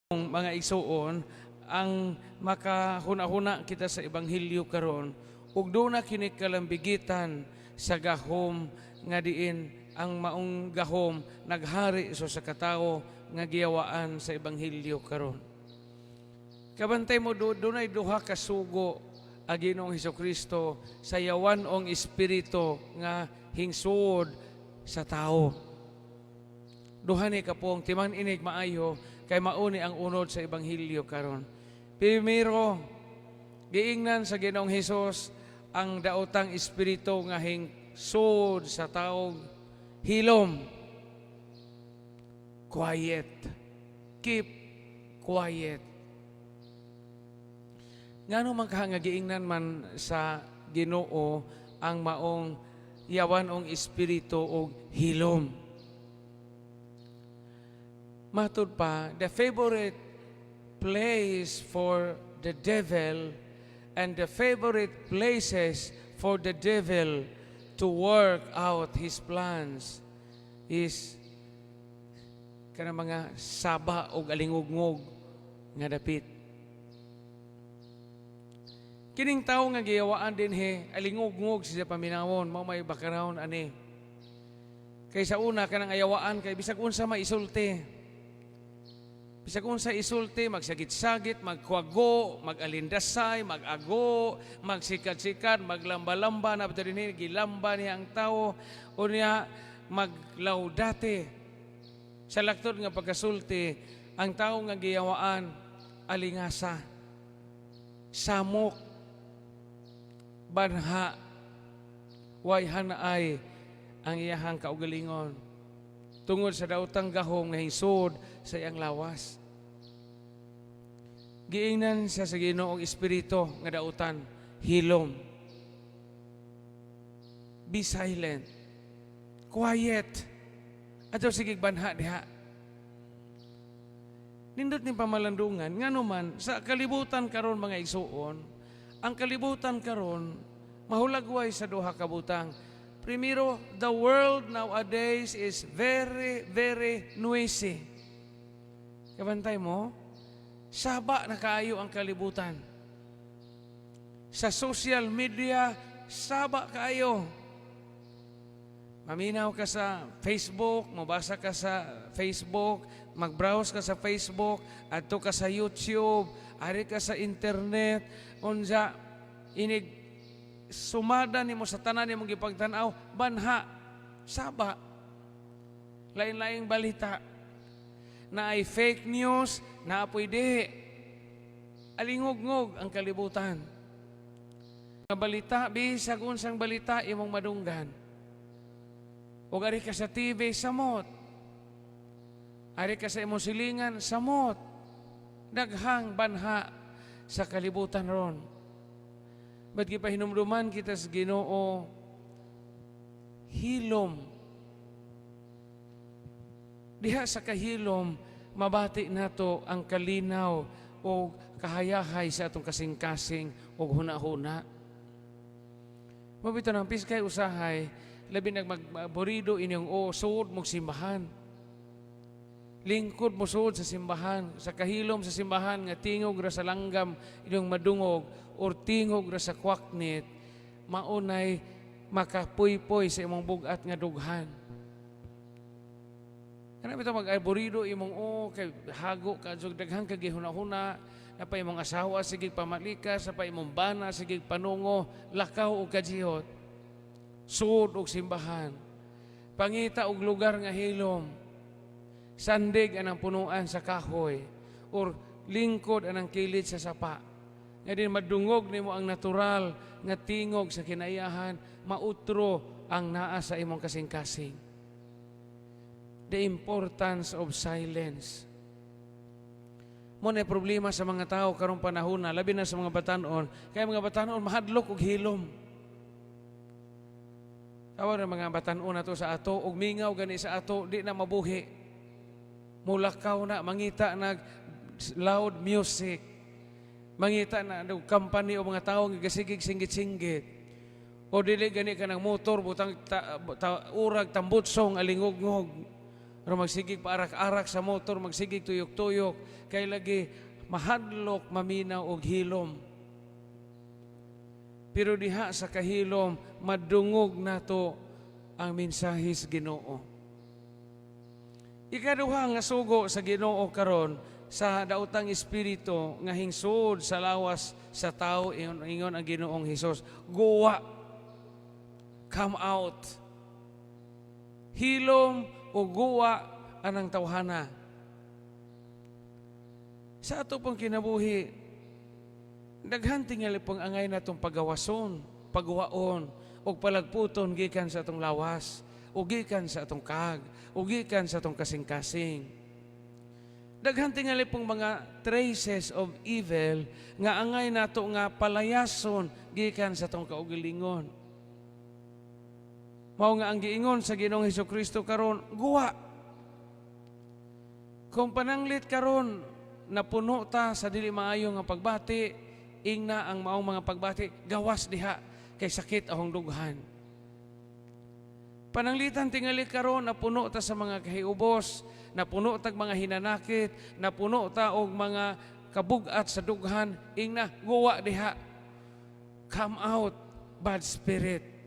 Mga igsuon ang makahuna-huna kita sa ebanghelyo karon ug do na kini kalambigitan sa gahom nga diin ang maong gahom naghari so sa katawo nga giyawaan sa ebanghelyo karon. Kabantay mo dunay duha ka sugo ang Ginoong Hesukristo sa yawanong espiritu nga hingsud sa tao. Duha ni kapong timan inig maayo kay mauni ang unod sa ebanghelyo karon. Primero, giingnan sa Ginoong Hesus ang daotang espiritu nga hingsud sa taog hilom. Quiet. Keep quiet. Ngano man ka nga giingnan man sa Ginoo ang maong yawanong espiritu og hilom. Matud pa, the favorite place for the devil and the favorite places for the devil to work out his plans is kana mga saba o alingugngog nga dapit. Kining tao nga giyawaan din alingugngog siya paminawon, mao may background ani. Kaysa una kanang ayawaan kay bisag unsa maisulti. Bisag unsa isulti, magsagit-sagit, magkuwago, mag-alindasay, mag-ago, magsikat-sikat, maglamba-lamba, na ito rin gilamba niya ang tao, o niya maglaudate. Sa laktod nga pagkasulti, ang tao nga giyawaan, alingasa, samok, banha, wayhanaay, ang iyahang kaugalingon. Tungod sa daotang gahom nga hisod sa iyang lawas. Giingnan siya sa Ginoong Espiritu nga dautan, hilom. Be silent. Quiet. Ato sige banha diha. Nindot ni pamalandungan, nga naman, sa kalibutan karon mga igsuon, ang kalibutan karon mahulagway sa duha ka butang. Primero, the world nowadays is very, very noisy. Kabantay mo, saba na kaayo ang kalibutan. Sa social media, saba kaayo. Maminaw ka sa Facebook, mabasa ka sa Facebook, mag-browse ka sa Facebook, adto ka sa YouTube, ari ka sa internet, unsa inig sumada nimo sa tanan nimong gipagtan-aw, banha, saba, lain-laing balita, na ay fake news, na pwede, alingog-ngog ang kalibutan. Ang balita, bisag unsang balita, imong madunggan. O ari ka sa TV, samot. Ari ka sa imong silingan, samot. Daghang banha sa kalibutan ron. Ba't gipahinumduman kita sa Ginoo, hilom. Diha sa kahilom, mabati nato ang kalinaw o kahayahay sa atong kasing-kasing o huna-huna. Mabito ng piskay usahay, labi nagmagborido inyong suod mong simbahan. Lingkod mo suod sa simbahan, sa kahilom sa simbahan nga tingog ra sa langgam inyong madungog or tingog ra sa kwaknit, maunay makapuy-puy sa imong bugat nga dughan. Kana bitaw mag-arborido imong kay hago ka jud daghang kag gihuna-huna, na pa imong asawa sige pamalikas, sa pa imong bana sige panungo, lakaw og kajihot. Suod og simbahan. Pangita og lugar nga hilom. Sandig anang punuan sa kahoy or lingkod anang kilid sa sapa. Nga din madungog nimo ang natural nga tingog sa kinaiyahan, mautro ang naa sa imong kasing-kasing. The importance of silence. Mo na problema sa mga tao karong panahon na, labi na sa mga batanon, kaya mga batanon mahadlok og hilom. Tawa na mga batanon na to sa ato, og mingaw gani sa ato, di na mabuhi. Mulakaw na, mangita na loud music. Mangita na company o mga tao nga gasigig singgit-singgit. O dili gani ka ng motor, butang urag, tambutsong, alingog-ngog. Pero magsigig paarak-arak sa motor, magsigig tuyok-tuyok, kay lagi mahadlok, maminaw og hilom. Pero diha sa kahilom, madungog nato ang mensahe sa Ginoo. Ikaduha nga sugo sa Ginoo karon sa daotang espiritu nga hingsud sa lawas sa tao ingon ang Ginoong Hesus. Guwa, come out. Hilom o guwa anang tawhana. Sa ato pong kinabuhi, daghan tingali pong angay na itong pagawason, pagwaon, o palagputon gikan sa atong lawas, o gikan sa atong kag, o gikan sa atong kasing-kasing. Daghan tingali pong mga traces of evil nga angay nato nga palayason gikan sa atong kaugalingon. Mao nga ang giingon sa Ginoong Hesukristo karon, guwa. Kung pananglit karon napuno ta sa dili maayo nga pagbati, ingna ang maong mga pagbati, gawas diha kay sakit ahong dughan. Pananglitan tingali karon napuno ta sa mga kahiubos, napuno tag mga hinanakit, napuno ta og mga kabugat sa dughan, ingna guwa diha. Come out, bad spirit.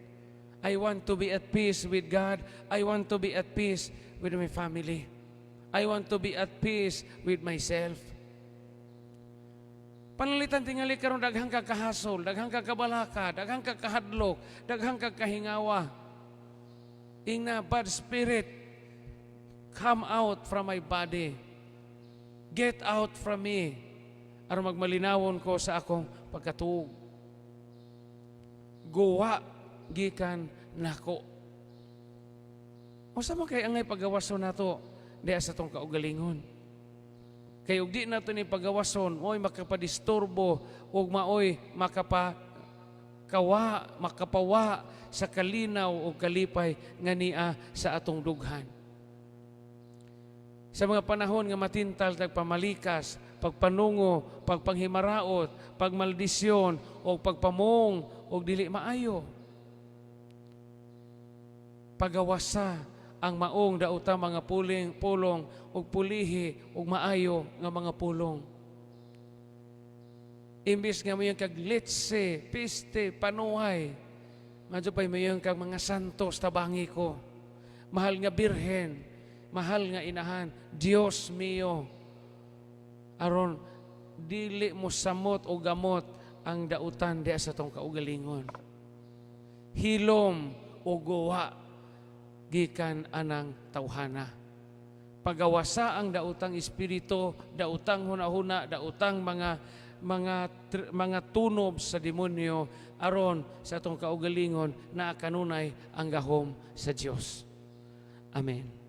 I want to be at peace with God. I want to be at peace with my family. I want to be at peace with myself. Panalitan tingali karon daghang kakahasol, daghang kakabalaka, daghang kakahadlok, daghang kakahingawa. Ingna bad spirit, come out from my body. Get out from me. Aron magmalinawon ko sa akong pagkatuog. Guwa gikan nako. Unsa man kay angay pagawason nato diha sa tong kaugalingon? Kay ug di nato ni pagawason, oy makapadisturbo ug maoy makapawa sa kalinaw o kalipay nga niya sa atong dughan. Sa mga panahon nga matintal tag pamalikas, pagpanungo, pagpanghimaraot, pagmaldisyon o pagpamong o dili maayo. Pagawasa ang maong dauta mga pulong ug pulihi ug maayo nga mga pulong. Imbis nga mayong kag litse, piste, panuhay, madyo pa'y mayong kag mga santos tabangi ko. Mahal nga birhen, mahal nga inahan, Dios mio. Aron dili mo samot o gamot ang dautan diya sa tong kaugalingon. Hilom o guwa gikan anang tawhana. Pagawasa ang dautang espiritu, dautang hunahuna, dautang mga tunob sa demonyo aron sa atong kaugalingon na kanunay ang gahom sa Dios. Amen.